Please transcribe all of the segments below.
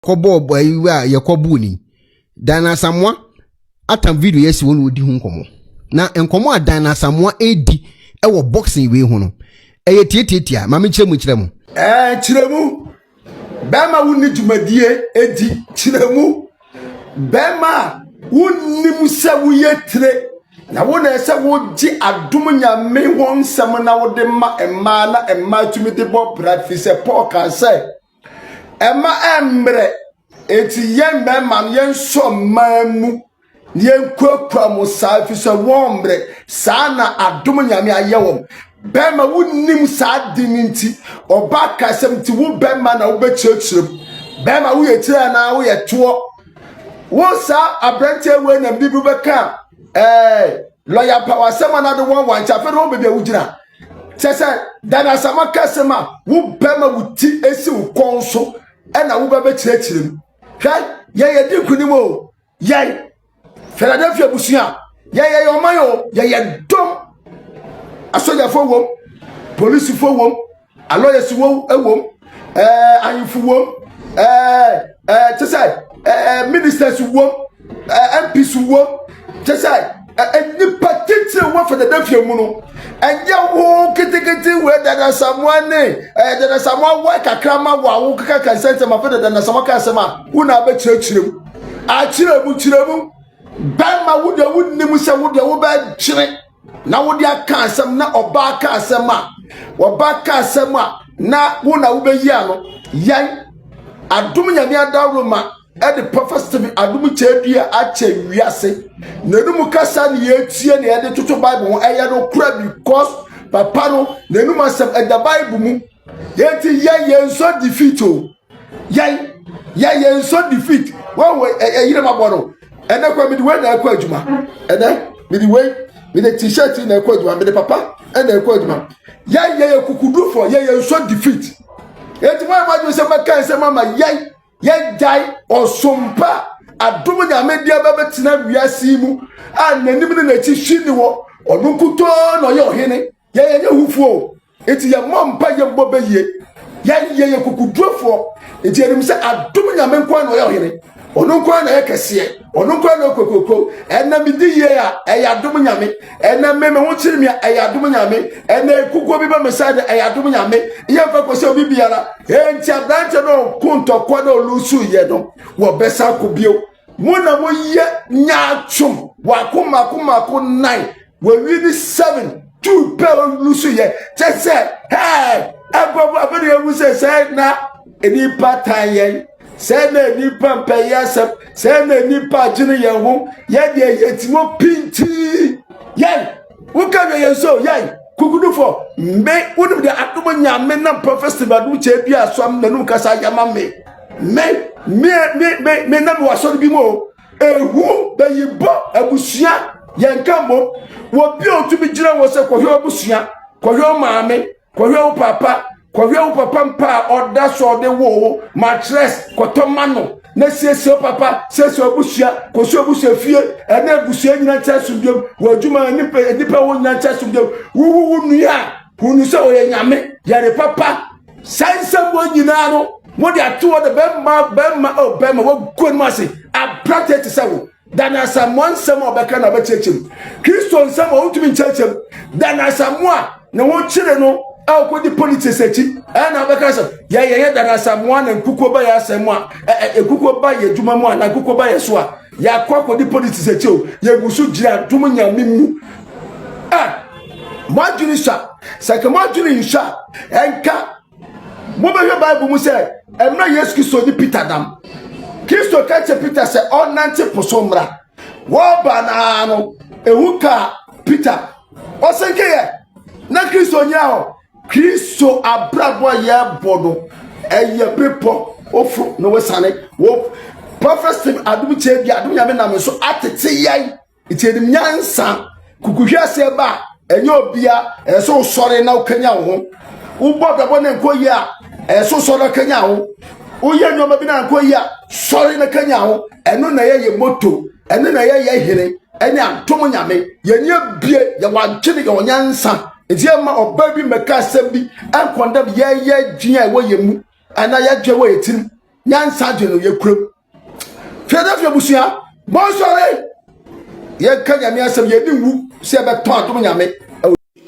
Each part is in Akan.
kobo boy ye kobuni dana samwa atam video yes won odi hu nkomo na nkomo adana samwa edi ewo boxing we hu no eye tietietia ma me kiremu kiremu bema woni djumadie edi kiremu bema woni musa wuyetre na wona ese woji adom nyame won sem na wode ma ema na ema tumi de bo practice Paul kan say ema embre eti yen bema yen so mamu yen kwakwa mo sa fi so wombre sa na adom nyame ayewom bema wonnim sa dininti oba kasem ti wo bema na wo be chirechirem bema wo ye tira na wo ye to wo sa abrante we na bibu beka lawyer power sama na the one chafe no be wugina sese dana sama kasema wo bema wuti esi wo konso na wo be chirechirem hwai ye di kunimo ye Philadelphia busia ye omayo ye dom asoja fo wom police fo wom lawyers wo ewom ayinfu wom ministers wom MPs wom any particular one for the Philadelphia muno and ya wo kitikiti we dada someone work akrama wa wo kaka consent ma for dada someone kasema una be chirechirem a chiremu bema wude wunnim se wude wo ba chire na wode aka asem na oba aka asem a oba aka asem a na wo na wo be yi ano yan adom nyame adawroma e de prophecy Adom Kyei-duah ache wiase nenum kasa ne yetie ne e de toto bible ho eye no kura because papa no nenum asem e da bible mu yeti ye so defeat o ye so defeat wo yire maboro ene kwa midi we na akwa adwuma ene midi we midi t-shirt na akwa adwuma midi papa ene akwa adwuma ye kukudufo ye so defeat eti mo amaju se maka se mama ye dai osompa Adom nyame dia ba betina wiase mu ananim ne na chi hwini wo onunkuto no ye ohene ye hufuo eti ye mompa ye bobe ye kukudufo eti enim se Adom nyame nkwa no ye ohene onunkwa na yekese onunkwa na kokoko ena midi ye a Adom nyame ena meme ho kirimi a Adom nyame ena ekuko bi ba mesade Adom nyame ye fa ko se obi biara enti abrante no kuntokwa na olusu ye no wo besa ko bio muna mo ye nyaachum wa kuma 9 we win 7 2 pe olusu ye tese agbo abere ewu se na eni patan ye se na nipa mpeyasem se na nipa gine ye ho ye de yetimo pinti ye wuka ye so ye kukudufo me wonu de Adom nyame na prophecy Adom Kyei-duah asam na nu kasa yama me na me waso bi mo ehu be yibo abusia ye nkamo wo bi otumi gina wo se kohwe abusia kohwe maame kohwe papa mpa oda so de wo mattress kotomano na siesie papa siesie obusia koso obusia fie ena abusia nyina chasudem wadwuma nipa wo nyina chasudem wu nua hunu se oye nyame yare papa sansam wo nyina no mo de ato de bema wo gon mase abrate te sawo dana samon sam obeka na bechechem Kristo nsam o tumi chechem dana samwa na wo kire no akodi politics echi na beka so ye dana samwa na nkuko ba ya asemwa ekuko ba ye dwuma mu na nkuko ba ye so a ya akodi politics echi o ye gusu gira dwum nyame mu madwini sha saka madwini sha enka mo be Bible mu say emra Yesu Kristo ni Peter dam Kristo ka che Peter say onante posomra wo bana no ehuka Peter osenke ye na Kristo nya o Kristo abrabo ye bodo eye pepo ofu no wesane wo prophecy Adom Kyei-duah Adom nyame na me so atete yai itiedim nyansa kukuhwase ba enye obia eso sore na okanya wo ubodabo ne nkoyi a eso sore kanya wo uye nyoma bi na nkoyi a sore na kanya wo eno na ye moto eno na ye hire ene Adom nyame yenye bie ye wantwene ye onyansa ejema oba bi meka asem bi ankondam ye dwia wo yemu ana ye dwe wo yetirim nyansa de no ye kurom Philadelphia busia bon sorry ye kanya me asem ye ni wu se be ton adom nyame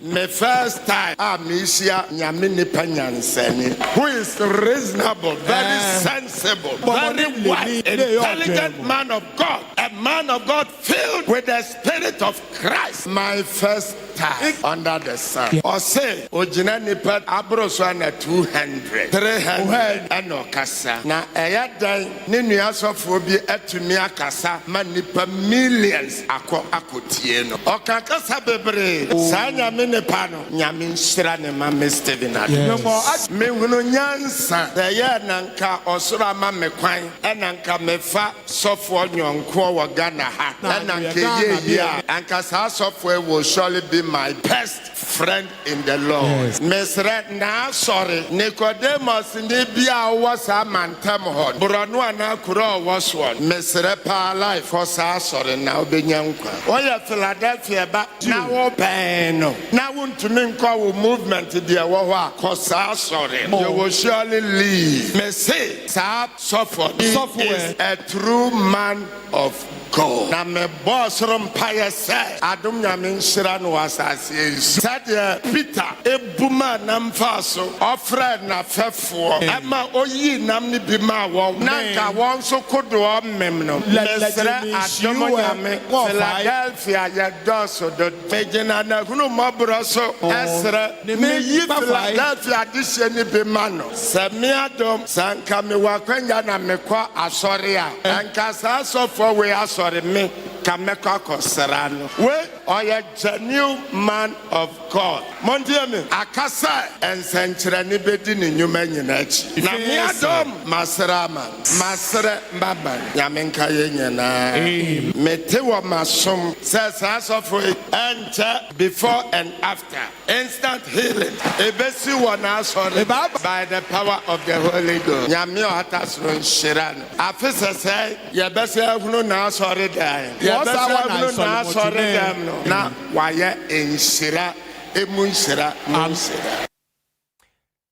my first time Amisha Nyame nipa nyansani who is reasonable, very sensible, very wise, intelligent man of God, a man of God filled with the Spirit of Christ. My first time under the sun. Or say ojina nipa abroso na 200 300 eno kasa na eya dan ne nua sofo bi atumi akasa ma nipa millions akotie no okakasa bebre sa nyame nipa no nyame nhyira ne ma Steven Adom me hunu nyansa eya nanka osoro ma me kwan enanka mefa sofo nyonko wo Ghana ha enanka ye anka sa sofo will surely be my best friend in the Lord. Mesre na sorry Nicodemus ni bia was a mantem hon bronu ana kuro was one mesre pa life for sa sorry na obenyankwa oya Philadelphia ba na wo ben no na wontumi nkwa wo movement dia wo ho a kosa sorry you will surely leave me say sa suffer is a true man of God. Na me boss rompire say adom nyame nhyira no asase said Peter ebuma namfa so ofred na fefo ama oyi nam ni bi ma won nanka won so kodo mem no lesre adom nyame Philadelphia ya doso do pegina na hunu mobro so esre me yi Philadelphia dise ni bi ma no se me adom sanka me wakwanya na me kwa asore a anka sa so for we sorry me kameka koserano we oya genuine man of God mondia me akasa ensenkyere ne bedi ne nyuma nyina achi na me adom masrama masre mbaba nyamenka ye nyina mete wo masom says of enter before and after instant healing ebesi wona sorry by the power of the Holy Ghost nyame ohatasro nhyirano afisa say ye besi ahunu na sorry dan ye besi ahunu na sorry dan no na waya enhyira emunhyira munhyira.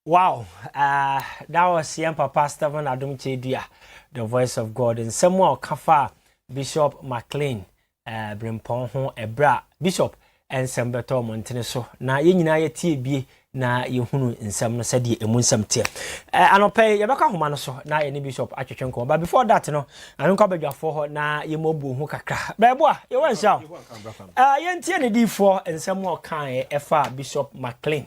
Wow, that was young Papa Stephen Adom Kyei-duah, the voice of God. And somewhere kafa Bishop Mclean, Brimpon ho ebra Bishop and Sembeto Montene so. Na ye nyina ye tie bie na ye hunu nsem no sɛ de emu nsem tie. Anope ye bɛka homa no so na ye ne Bishop atwetwenko. But before that no, anu ka badwafo ho na ye mobu ho kakra. Bɛbo a ye wan sha. Ye ntie ne difo nsem wo kan ɛfa Bishop Mclean,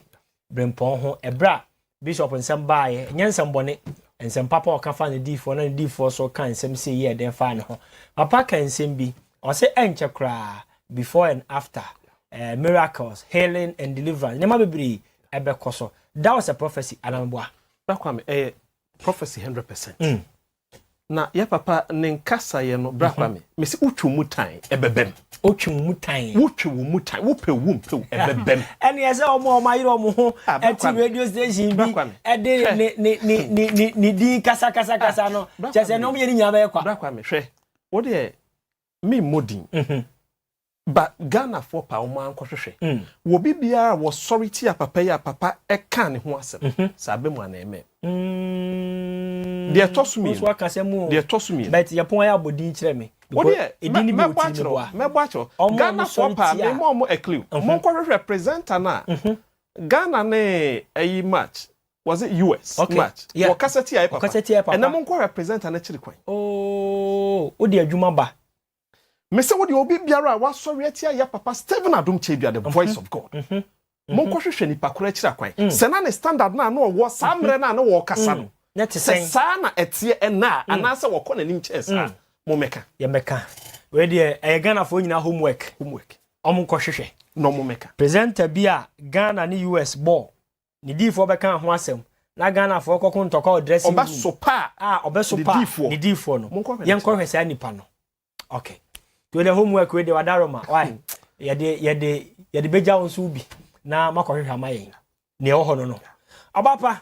Brimpon ho ebra Bishop nsem baaye nyansem bone nsem papa okafa ne difo na ne difo so kan nsem se ye den fa ne ho papa kan nsem bi o se enche kra before and after miracles, healing and deliverance nema bebri ebe koso. That was a prophecy anamboa Brakwame prophecy 100%. Na ye papa ne nkasa ye no Brakwame me se utwumutan ebebem otwumutan wotwumutan wopewum pew ebebem ene ye se omo mayiro omo ho eti radio station bi ede ne di kasa no chese no ye ni nya be kwa Brakwame hwe wo de me modin but Ghana for pa o man kwohwehwe wo bibia wo sorry ti a papa e kan ne ho asem sa be mu aneme de tosumi so aka se mu de tosumi but ye pon ya bodin kire me wo de edini bi uti me boacho Ghana for pa me mo a clue mo kwohwehwe presenter na Ghana ne ayi match was it US match wo kaseti ai papa and mo representer na chiri kwan o de adwuma ba me say what the obi biara wa sorry atia ya papa Stephen Adom Kyei-duah, the voice of God. Mon kwahwehwe ni pakura kira kwan. Se na ne standard na no wo samre na no wo kasa no. Net say sa na etie ena anase wo kɔ nanim chesa. Mo meka. Ye meka. We de Ghana fo nyina homework. Omo kwahwehwe. No mo meka. Presenter bia Ghana ni US ball. Ni difo beka ho asem. Na Ghana fo kokon toko dressing. Obesopa. Obesopa. Ni difo no. Ye nkwahwe sa nipa no. Okay. To the homework we de wadaroma why ye de beja wonso bi na makohwehwa mayen ne ho ho no abapa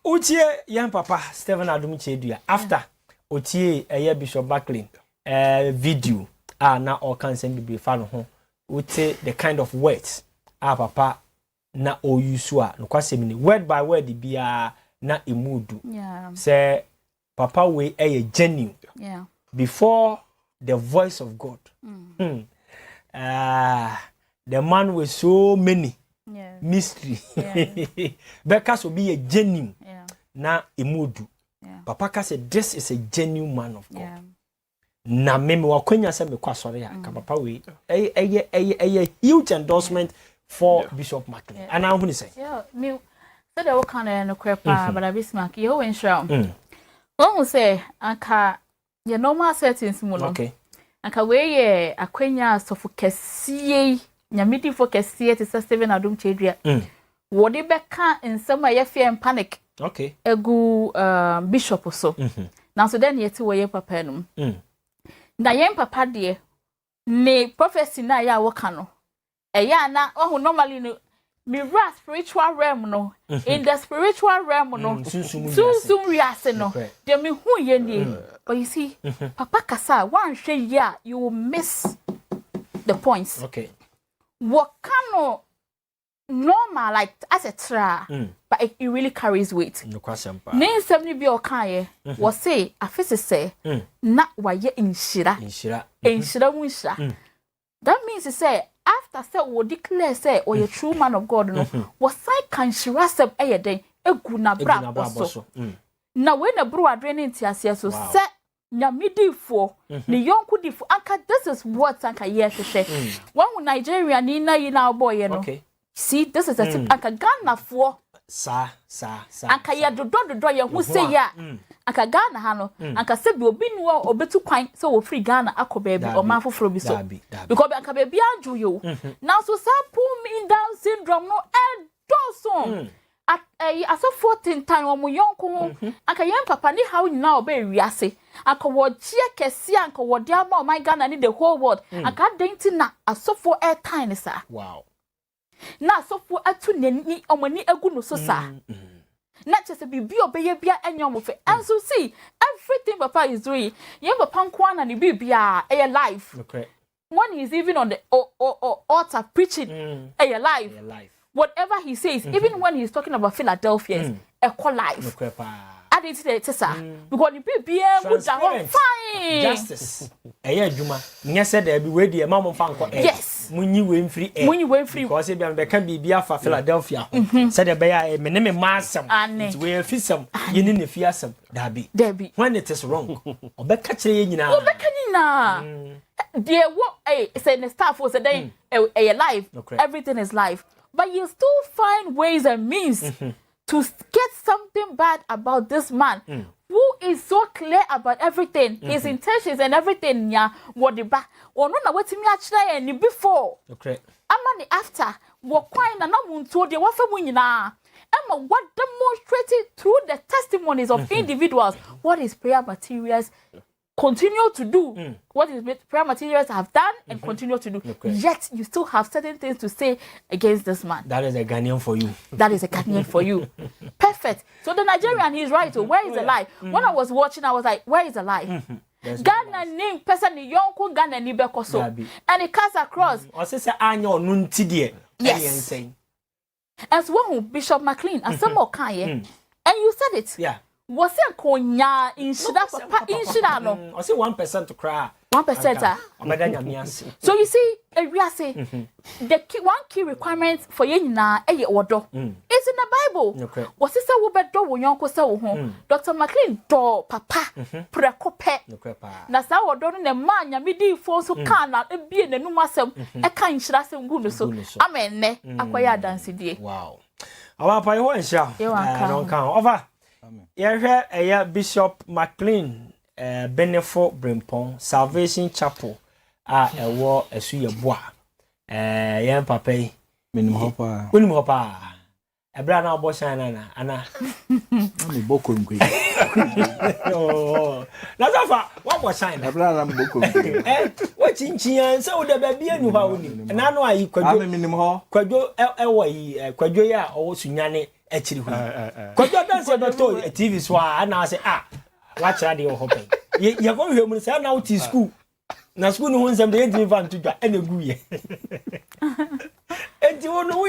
utie yan papa Stephen Adom Kyei-duah after utie Bishop Mclean video na all can send be fa no ho utie the kind of words papa na o use no kwasem ni word by word bia na emudu say papa we a genuine. Yeah. Before the voice of God. The man with so many mystery. Because will be a genuine. Na imudu. Papa ka say this is a genuine man of God. Na meme wa kwanya se me kwa sori ka papa we a huge endorsement for Bishop Mclean. And how you say? Yeah, me so they will kind of crepa but I be smack you in show. One will say anka your normal settings mu no. Okay. Anka we ye akwanya sofo kesiye nyamidi fo kesiye te Steven Adom Kyei-duah. Wo de beka nsem aye fear panic. Okay. Egu bishop so. Now so then yeti wo ye papa no. Na yen papa de ne prophecy na ya woka no. Eya na oh normally no me rat spiritual realm no. In the spiritual realm no. Sunsum riase no. Dem me hu ye ni. But you see, papa kasa one hwe ya you will miss the points. Okay. What kind normal like as a tra but it really carries weight. No question pa. Nen semni bi okaye was say afese say na waye inshira mu nshira. That means to say after say we declare say or a true man of God no was say kan shira sem eyeden egu na bra so. Na when a bro adrenin tiasia so say nyamidifo ni yonku difo anka this is what anka yes to say. One Nigeria ni na yina boy no. Okay. See, this is a tip. Anka Ghana for sa. Anka ya do ye hu say ya. Anka Ghana ha no. Anka se bi obi nu obetu kwan so wo free Ghana akọ baby o man foforo bi so. Because anka baby anju yo. Now so some pull me down syndrome no Endorsements. At so 14 time o mo yonko ho. Anka yen papa ni how nyina obe wiase. Anka wo chie kese anka wo de ama my Ghana ni the whole world. Anka denti na asofo airtime sa. Wow. Na sofu atu neni omani egu no so sa na chese bibi obeye bia enyom fe and so see everything papa is doing yen papa nko na ni bibia e life. Okay. When he's even on the altar preaching a life. Whatever he says, even when he's talking about Philadelphia, a call life. Add it to the tessa because the people fine justice. Juma. Nya said there be way the mama fan ko. Yes. Munyi we free. Munyi we free. Because e be can be for Philadelphia. Said the be me name masam. It we fisam. You need fiasam. Dabi. When it is wrong. Obeka kire nyina. Obeka nyina. There what say the staff was a life. Everything is life. But you still find ways and means to get something bad about this man who is so clear about everything, his intentions and everything. Yeah, what the back or no, what me actually any before. Okay, I'm after what quite na muntu de what for na. Emma what demonstrated through the testimonies of individuals what his prayer materials continue to do, what his prayer materials have done and continue to do. Yet you still have certain things to say against this man. That is a Ghanaian for you. That is a Ghanaian for you. Perfect. So the Nigerian, he's right. So where is the lie? When I was watching, I was like, where is the lie? Ghana name person yonko Ghana ni bekoso. And it cuts across. Yes. As well, Bishop Mclean, as some more kind, and you said it. Yeah. Was it konya in shida papa in shida no? I say 1% to cry. 1%. So you see, we are saying the one key requirement for you na odo. It's in the Bible. Okay. Was it so bad do yonko se wo ho? Dr. Mclean do papa prekope. Na sa odo no ne man nyamidi fo so kan na ebie nanum asem e kan shira asem gu no so. Amen ne akwaya dansidie. Wow. Awa pa yo ensha. Don't count. Over. Yeah, Bishop Mclean, Benefo Brimpon, Salvation Chapel, a war a suya bois. Yan papa, minimum hopper, a brand of boss, Anna, Bokum. Oh, what was sign? A brand of Bokum. What's in Chian, so the baby and you have and I know I could minimum Quajo Quajoya or Sunyane. Actually, because you dance a TV swat, and I say, watch radio hoping. You're going to say now to school. Now, school wants them the engine van to do any good. And you know,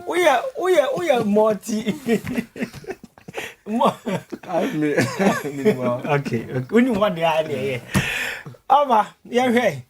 we are Morty. Okay. When you want the idea, Ava, yeah, hey.